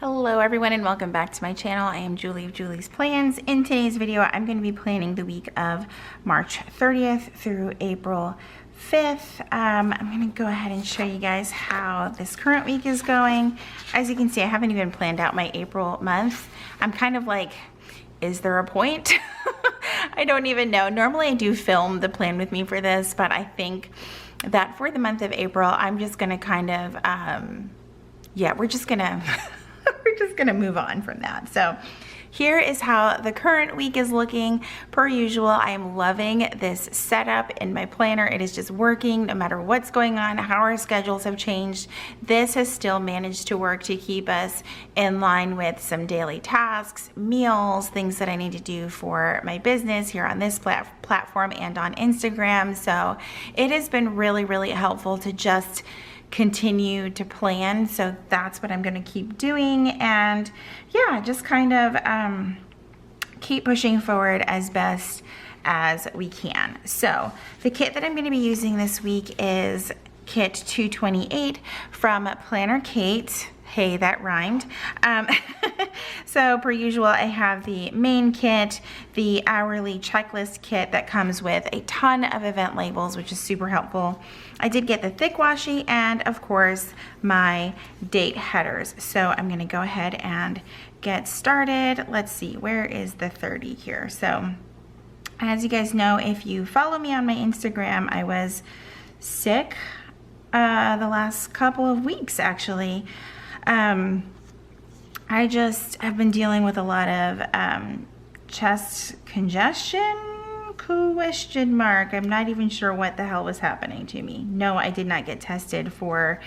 Hello everyone and welcome back to my channel. I am Julie of Julie's Plans. In today's video, I'm going to be planning the week of March 30th through April 5th. I'm going to go ahead and show you guys how this current week is going. As you can see, I haven't even planned out my April month. I'm kind of like, is there a point? I don't even know. Normally I do film the plan with me for this, but I think that for the month of April, I'm just going to kind of, yeah, we're just going to move on from that. So here is how the current week is looking. Per usual, I am loving this setup in my planner. It is just working no matter what's going on, how our schedules have changed. This has still managed to work to keep us in line with some daily tasks, meals, things that I need to do for my business here on this platform and on Instagram. So it has been really, really helpful to just continue to plan. So that's what I'm going to keep doing, and yeah, just kind of keep pushing forward as best as we can. So the kit that I'm going to be using this week is kit 228 from Planner Kate. Hey, that rhymed. So per usual, I have the main kit, the hourly checklist kit that comes with a ton of event labels, which is super helpful. I did get the thick washi and of course my date headers. So I'm gonna go ahead and get started. Let's see, where is the 30 here? So as you guys know, if you follow me on my Instagram, I was sick the last couple of weeks actually. I just have been dealing with a lot of chest congestion, question mark. I'm not even sure what the hell was happening to me. No, I did not get tested for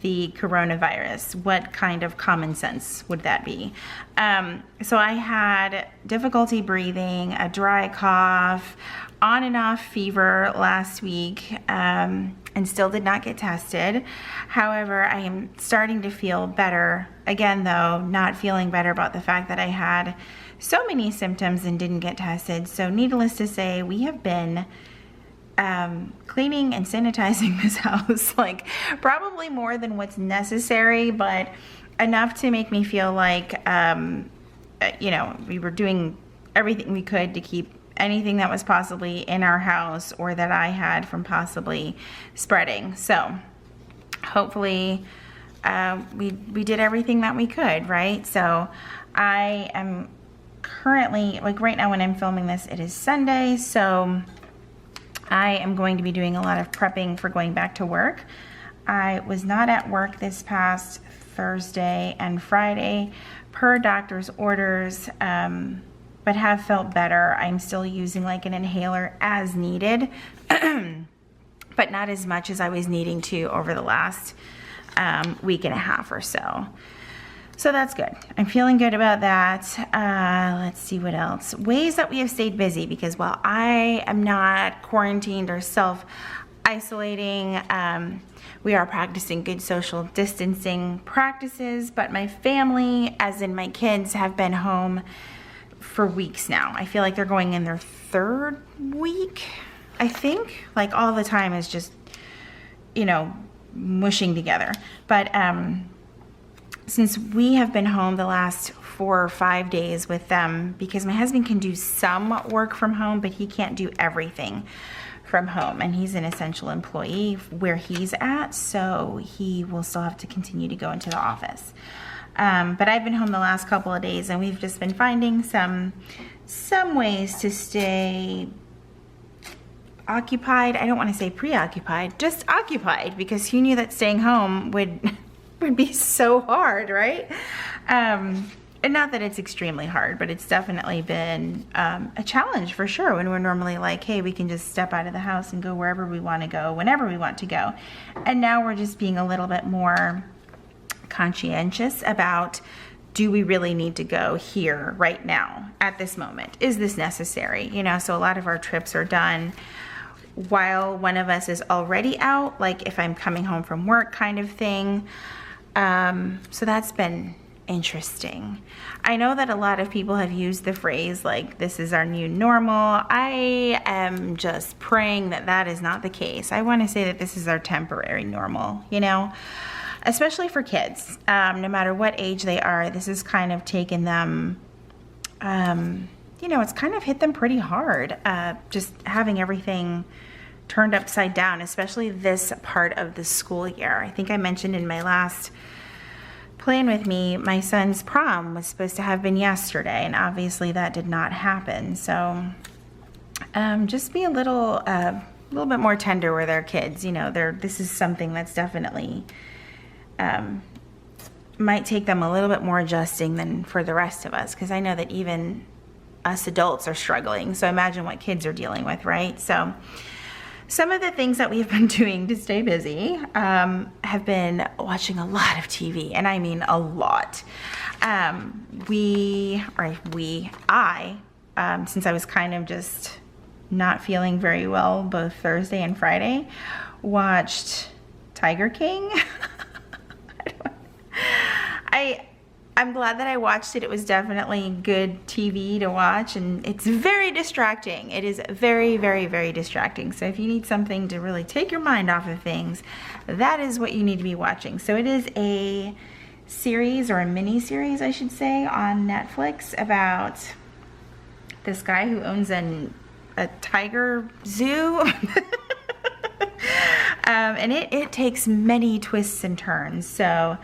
the coronavirus. What kind of common sense would that be? So I had difficulty breathing, a dry cough, on and off fever last week, and still did not get tested. However, I am starting to feel better. Again, though, not feeling better about the fact that I had so many symptoms and didn't get tested. So needless to say, we have been cleaning and sanitizing this house, like probably more than what's necessary, but enough to make me feel like, you know, we were doing everything we could to keep anything that was possibly in our house or that I had from possibly spreading. So hopefully we did everything that we could, right? So I am currently, like right now when I'm filming this, it is Sunday, so I am going to be doing a lot of prepping for going back to work. I was not at work this past Thursday and Friday per doctor's orders, but have felt better. I'm still using like an inhaler as needed, but not as much as I was needing to over the last week and a half or so. So that's good. I'm feeling good about that. Let's see what else. Ways that we have stayed busy, because while I am not quarantined or self-isolating, we are practicing good social distancing practices, but my family, as in my kids, have been home for weeks now. I feel like they're going in their third week, I think. Like all the time is just, you know, mushing together. But since we have been home the last 4 or 5 days with them, because my husband can do some work from home, but he can't do everything from home, and he's an essential employee where he's at, so he will still have to continue to go into the office. But I've been home the last couple of days, and we've just been finding some ways to stay occupied. I don't want to say preoccupied, just occupied, because who knew that staying home would be so hard, right? And not that it's extremely hard, but it's definitely been a challenge for sure, when we're normally like, hey, we can just step out of the house and go wherever we want to go, whenever we want to go. And now we're just being a little bit more conscientious about, do we really need to go here right now at this moment? Is this necessary? You know, so a lot of our trips are done while one of us is already out, like if I'm coming home from work kind of thing. So that's been interesting. I know that a lot of people have used the phrase like, this is our new normal. I am just praying that that is not the case. I want to say that this is our temporary normal, you know? especially for kids, no matter what age they are. This has kind of taken them, you know, it's kind of hit them pretty hard, just having everything turned upside down, especially this part of the school year. I think I mentioned in my last Plan With Me, my son's prom was supposed to have been yesterday, and obviously that did not happen. So just be a little bit more tender with our kids. You know, this is something that's definitely might take them a little bit more adjusting than for the rest of us, because I know that even us adults are struggling. So imagine what kids are dealing with, right? So some of the things that we've been doing to stay busy have been watching a lot of TV, and I mean a lot. Since I was kind of just not feeling very well both Thursday and Friday, watched Tiger King. I'm glad that I watched it. It was definitely good TV to watch, and it's very distracting. It is very, very, very distracting. So if you need something to really take your mind off of things, that is what you need to be watching. So it is a series, or a mini series I should say, on Netflix about this guy who owns a tiger zoo. And it takes many twists and turns. So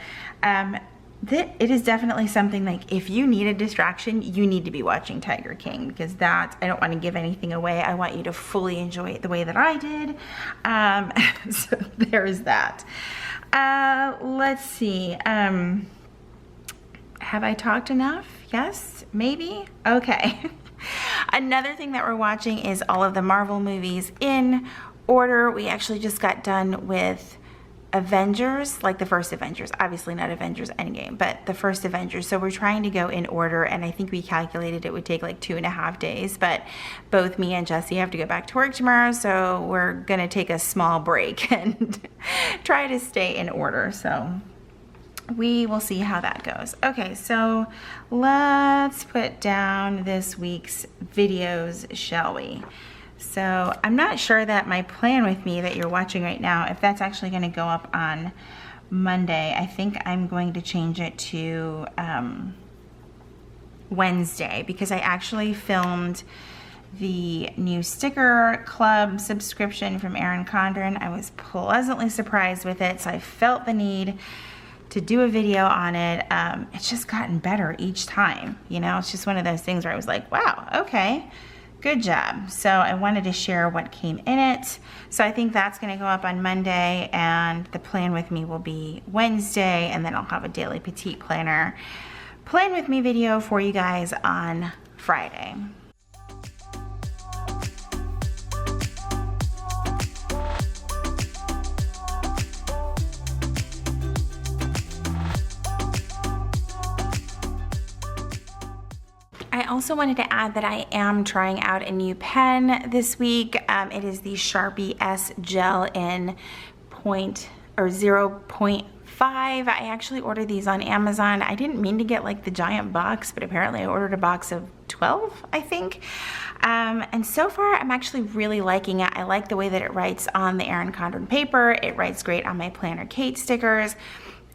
it is definitely something, like, if you need a distraction, you need to be watching Tiger King, because I don't want to give anything away. I want you to fully enjoy it the way that I did. So there is that. Let's see. Have I talked enough? Yes? Maybe? Okay. Another thing that we're watching is all of the Marvel movies in order. We actually just got done with Avengers, like the first Avengers, obviously not Avengers Endgame, but the first Avengers. So we're trying to go in order, and I think we calculated it would take like 2.5 days, but both me and Jesse have to go back to work tomorrow, so we're gonna take a small break and try to stay in order. So we will see how that goes. Okay, so let's put down this week's videos, shall we? So I'm not sure that my Plan With Me that you're watching right now, if that's actually going to go up on Monday. I think I'm going to change it to Wednesday, because I actually filmed the new sticker club subscription from Erin Condren. I was pleasantly surprised with it, so I felt the need to do a video on it. It's just gotten better each time. You know, it's just one of those things where I was like, wow, okay. Good job. So I wanted to share what came in it. So I think that's going to go up on Monday, and the Plan With Me will be Wednesday, and then I'll have a daily petite planner Plan With Me video for you guys on Friday. I also wanted to add that I am trying out a new pen this week. It is the Sharpie S Gel in 0.5. I actually ordered these on Amazon. I didn't mean to get like the giant box, but apparently I ordered a box of 12, I think. And so far I'm actually really liking it. I like the way that it writes on the Erin Condren paper. It writes great on my Planner Kate stickers.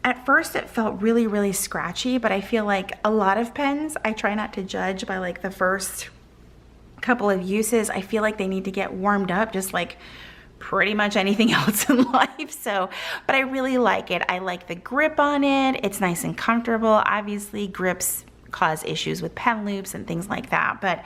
At first it felt really, really scratchy, but I feel like a lot of pens, I try not to judge by like the first couple of uses. I feel like they need to get warmed up, just like pretty much anything else in life. So, but I really like it. I like the grip on it. It's nice and comfortable. Obviously grips cause issues with pen loops and things like that, but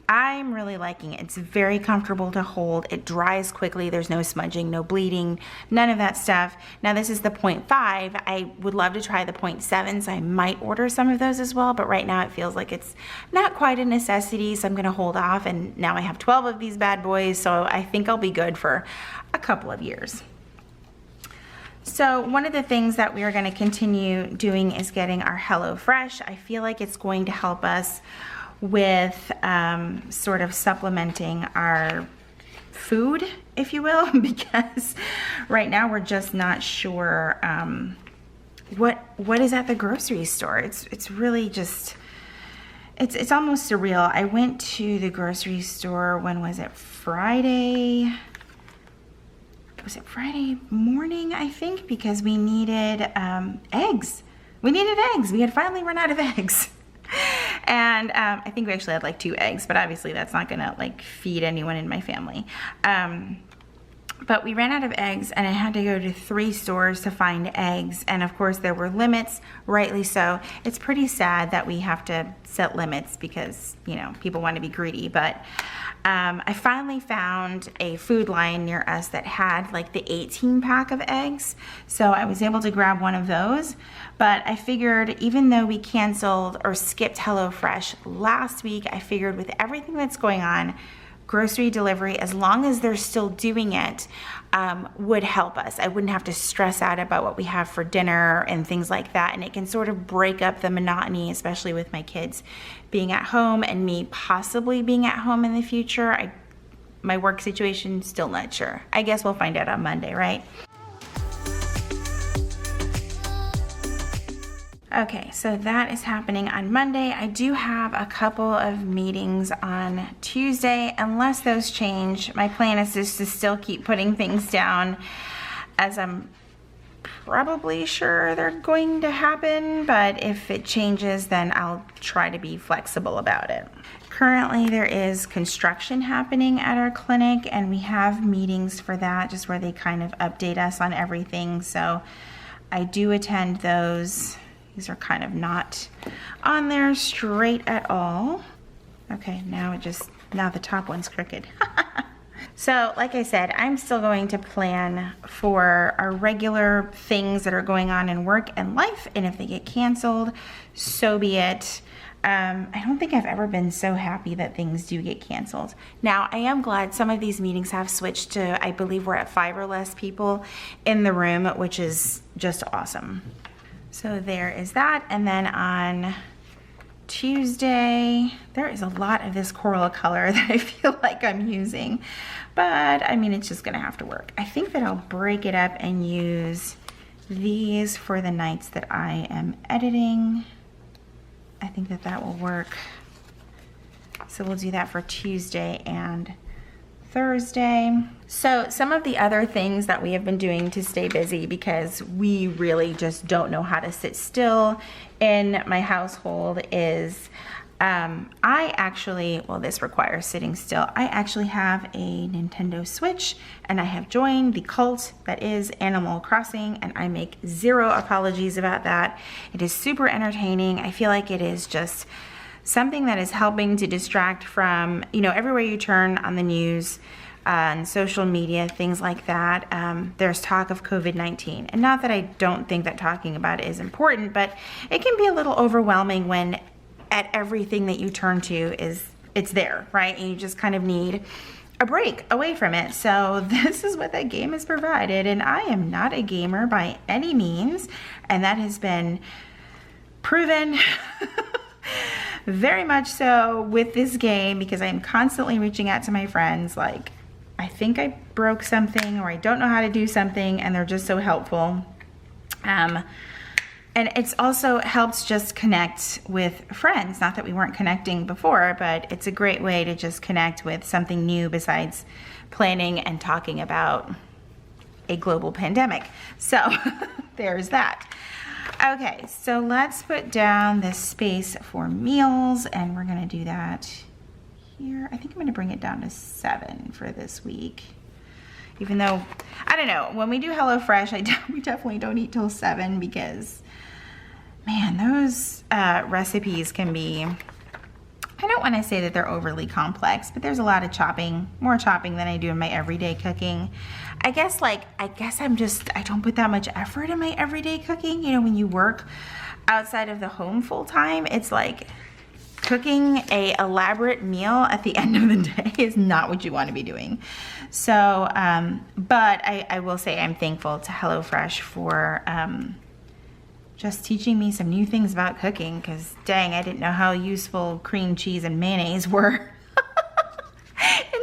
I'm really liking it. It's very comfortable to hold. It dries quickly. There's no smudging, no bleeding, none of that stuff. Now this is the 0.5. I would love to try the 0.7, so I might order some of those as well, but right now it feels like it's not quite a necessity, so I'm gonna hold off. And now I have 12 of these bad boys, so I think I'll be good for a couple of years. So one of the things that we are going to continue doing is getting our HelloFresh. I feel like it's going to help us with sort of supplementing our food, if you will, because right now we're just not sure what is at the grocery store. It's really just, it's almost surreal. I went to the grocery store, when was it? Friday. was it Friday morning, I think, because we needed eggs. We needed eggs. We had finally run out of eggs. And I think we actually had like 2 eggs, but obviously that's not gonna like feed anyone in my family. But we ran out of eggs, and I had to go to 3 stores to find eggs. And of course there were limits, rightly so. It's pretty sad that we have to set limits because, you know, people want to be greedy. But I finally found a Food Lion near us that had like the 18 pack of eggs. So I was able to grab one of those. But I figured, even though we canceled or skipped HelloFresh last week, I figured with everything that's going on, grocery delivery, as long as they're still doing it, would help us. I wouldn't have to stress out about what we have for dinner and things like that. And it can sort of break up the monotony, especially with my kids being at home and me possibly being at home in the future. My work situation, still not sure. I guess we'll find out on Monday, right? Okay, so that is happening on Monday. I do have a couple of meetings on Tuesday. Unless those change, my plan is just to still keep putting things down, as I'm probably sure they're going to happen, but if it changes, then I'll try to be flexible about it. Currently, there is construction happening at our clinic, and we have meetings for that, just where they kind of update us on everything. So I do attend those. These are kind of not on there straight at all. Okay, now the top one's crooked. So like I said, I'm still going to plan for our regular things that are going on in work and life, and if they get canceled, so be it. I don't think I've ever been so happy that things do get canceled. Now, I am glad some of these meetings have switched to, I believe we're at 5 or less people in the room, which is just awesome. So there is that. And then on Tuesday, there is a lot of this coral color that I feel like I'm using, but I mean, it's just gonna have to work. I think that I'll break it up and use these for the nights that I am editing. I think that that will work. So we'll do that for Tuesday and Thursday. So some of the other things that we have been doing to stay busy, because we really just don't know how to sit still in my household, is this requires sitting still. I actually have a Nintendo Switch, and I have joined the cult that is Animal Crossing, and I make zero apologies about that. It is super entertaining. I feel like it is just something that is helping to distract from, you know, everywhere you turn on the news and social media, things like that. There's talk of COVID-19. And not that I don't think that talking about it is important, but it can be a little overwhelming when at everything that you turn to it's there, right? And you just kind of need a break away from it. So this is what that game has provided. And I am not a gamer by any means. And that has been proven very much so with this game, because I am constantly reaching out to my friends like, I think I broke something, or I don't know how to do something, and they're just so helpful. And it's also helped just connect with friends. Not that we weren't connecting before, but it's a great way to just connect with something new besides planning and talking about a global pandemic. So there's that. Okay, so let's put down this space for meals, and we're gonna do that here. I think I'm gonna bring it down to 7 for this week. Even though, I don't know, when we do HelloFresh, we definitely don't eat till 7, because, man, those recipes can be, I don't wanna say that they're overly complex, but there's a lot of chopping, more chopping than I do in my everyday cooking. I guess I don't put that much effort in my everyday cooking. You know, when you work outside of the home full time, it's like cooking a elaborate meal at the end of the day is not what you want to be doing. So, but I will say I'm thankful to HelloFresh for just teaching me some new things about cooking, because dang, I didn't know how useful cream cheese and mayonnaise were.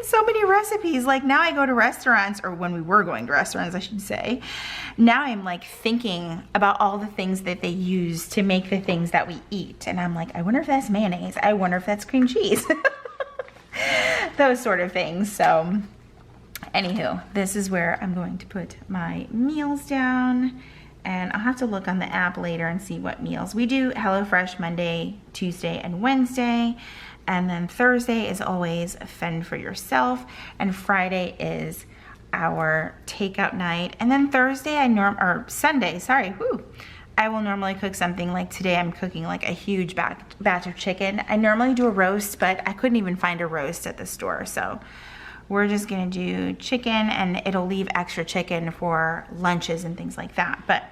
So many recipes. Like, now I go to restaurants, or when we were going to restaurants, I should say, now I'm like thinking about all the things that they use to make the things that we eat, and I'm like, I wonder if that's mayonnaise, I wonder if that's cream cheese. Those sort of things. So Anywho, this is where I'm going to put my meals down, and I'll have to look on the app later and see what meals. We do HelloFresh Monday, Tuesday, and Wednesday, and then Thursday is always fend for yourself, and Friday is our takeout night, and then Thursday Sunday, sorry, I will normally cook something. Like today I'm cooking like a huge batch of chicken. I normally do a roast, but I couldn't even find a roast at the store, so we're just gonna do chicken, and it'll leave extra chicken for lunches and things like that. But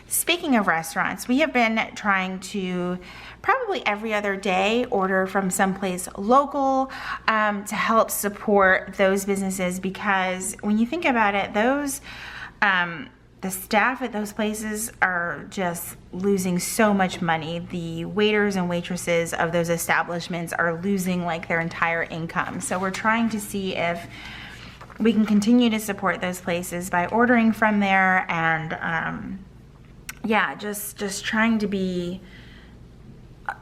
speaking of restaurants, we have been trying to probably every other day order from someplace local to help support those businesses, because when you think about it, those the staff at those places are just losing so much money. The waiters and waitresses of those establishments are losing like their entire income. So we're trying to see if we can continue to support those places by ordering from there, and yeah, just trying to be,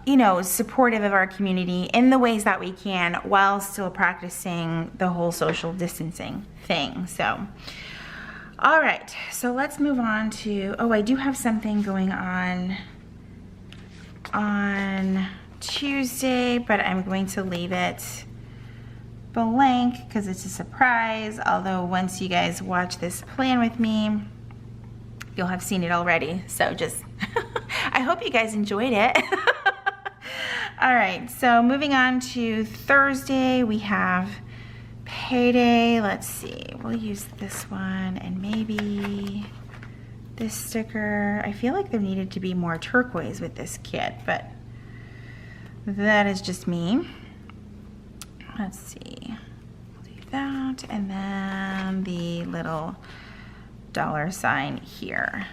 you know, supportive of our community in the ways that we can while still practicing the whole social distancing thing. So all right, so let's move on to, I do have something going on Tuesday, but I'm going to leave it blank because it's a surprise. Although once you guys watch this plan with me, you'll have seen it already. So just, I hope you guys enjoyed it. All right, so moving on to Thursday, we have payday. Let's see, we'll use this one and maybe this sticker. I feel like there needed to be more turquoise with this kit, but that is just me. Let's see, we'll do that, and then the little $sign here.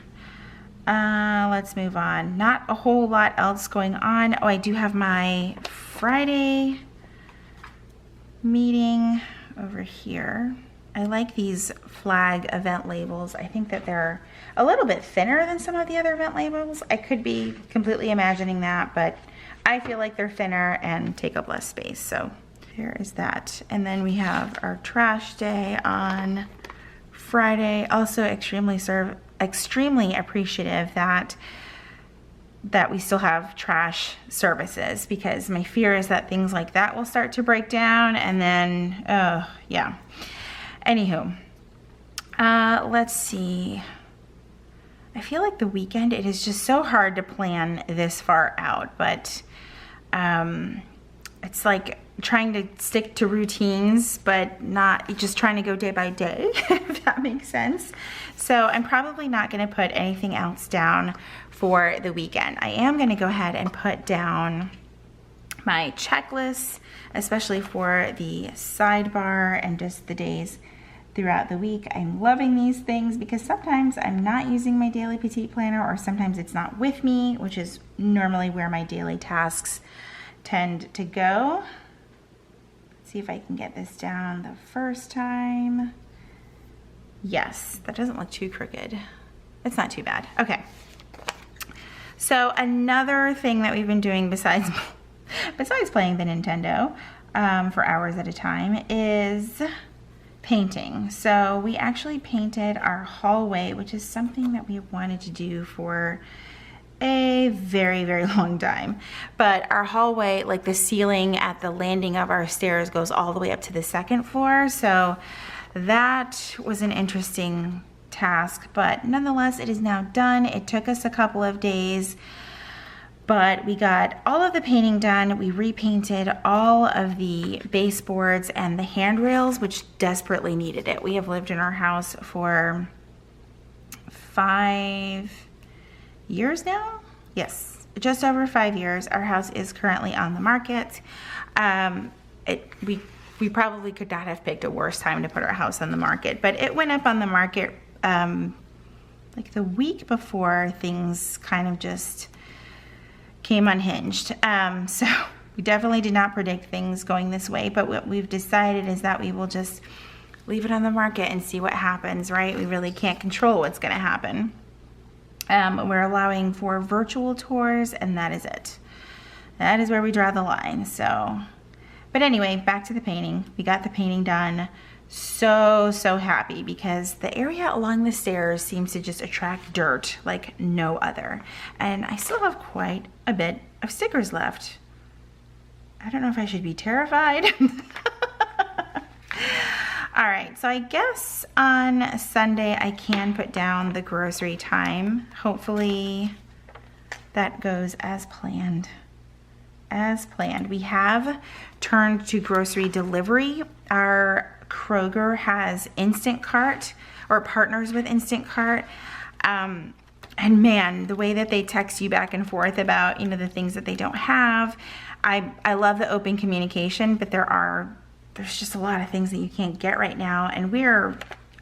Let's move on. Not a whole lot else going on. I do have my Friday meeting over here. I like these flag event labels. I think that they're a little bit thinner than some of the other event labels. I could be completely imagining that, but I feel like they're thinner and take up less space. So there is that. And then we have our trash day on Friday. Also extremely appreciative that we still have trash services, because my fear is that things like that will start to break down, and then yeah. Anywho, let's see. I feel like the weekend, it is just so hard to plan this far out, but it's like trying to stick to routines, but not just trying to go day by day, if that makes sense. So I'm probably not going to put anything else down for the weekend. I am going to go ahead and put down my checklist, especially for the sidebar and just the days throughout the week. I'm loving these things because sometimes I'm not using my daily petite planner, or sometimes it's not with me, which is normally where my daily tasks tend to go. Let's see if I can get this down the first time. Yes, that doesn't look too crooked. It's not too bad. Okay. So another thing that we've been doing besides playing the Nintendo for hours at a time is painting. So we actually painted our hallway, which is something that we wanted to do for a very, very long time. But our hallway, like the ceiling at the landing of our stairs, goes all the way up to the second floor. So that was an interesting task, but nonetheless, it is now done. It took us a couple of days, but we got all of the painting done. We repainted all of the baseboards and the handrails, which desperately needed it. We have lived in our house for 5 years now. Yes, just over 5 years. Our house is currently on the market. We probably could not have picked a worse time to put our house on the market, but it went up on the market like the week before things kind of just came unhinged. So we definitely did not predict things going this way, but what we've decided is that we will just leave it on the market and see what happens, right? We really can't control what's going to happen. We're allowing for virtual tours, and that is it. That is where we draw the line. So, but anyway, back to the painting. We got the painting done so happy because the area along the stairs seems to just attract dirt like no other. And I still have quite a bit of stickers left. I don't know if I should be terrified. All right, so I guess on Sunday I can put down the grocery time. Hopefully that goes as planned. As planned. We have turned to grocery delivery. Our Kroger has Instant Cart, or partners with Instant Cart. And man, the way that they text you back and forth about, you know, the things that they don't have. I love the open communication, but there's just a lot of things that you can't get right now. And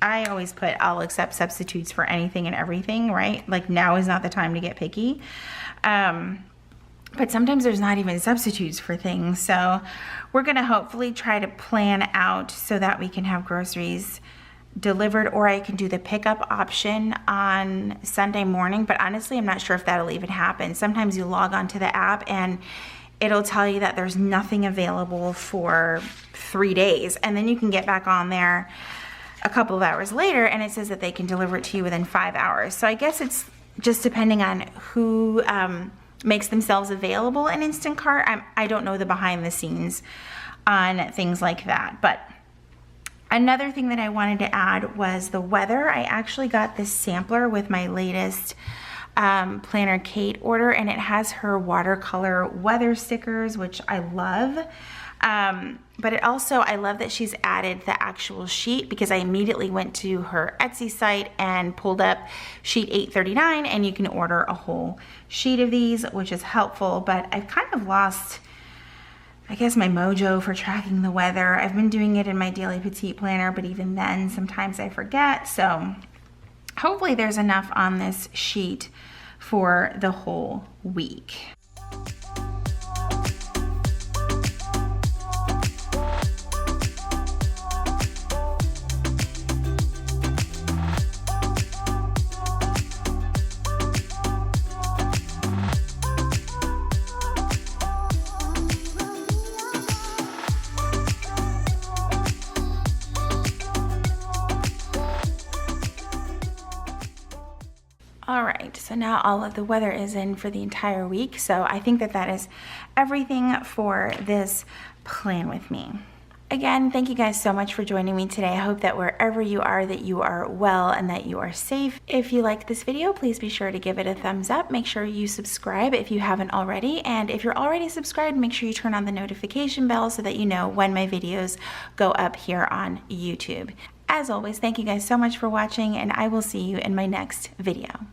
I always put, I'll accept substitutes for anything and everything, right? Like now is not the time to get picky. But sometimes there's not even substitutes for things. So we're gonna hopefully try to plan out so that we can have groceries delivered, or I can do the pickup option on Sunday morning. But honestly, I'm not sure if that'll even happen. Sometimes you log onto the app and it'll tell you that there's nothing available for 3 days. And then you can get back on there a couple of hours later and it says that they can deliver it to you within 5 hours. So I guess it's just depending on who makes themselves available in Instant Cart. I don't know the behind the scenes on things like that. But another thing that I wanted to add was the weather. I actually got this sampler with my latest Planner Kate order, and it has her watercolor weather stickers, which I love. But it also, I love that she's added the actual sheet, because I immediately went to her Etsy site and pulled up sheet 839, and you can order a whole sheet of these, which is helpful. But I've kind of lost, I guess, my mojo for tracking the weather. I've been doing it in my daily petite planner, but even then sometimes I forget. So hopefully there's enough on this sheet for the whole week. All right, so now all of the weather is in for the entire week. So I think that that is everything for this plan with me. Again, thank you guys so much for joining me today. I hope that wherever you are, that you are well and that you are safe. If you like this video, please be sure to give it a thumbs up. Make sure you subscribe if you haven't already. And if you're already subscribed, make sure you turn on the notification bell so that you know when my videos go up here on YouTube. As always, thank you guys so much for watching, and I will see you in my next video.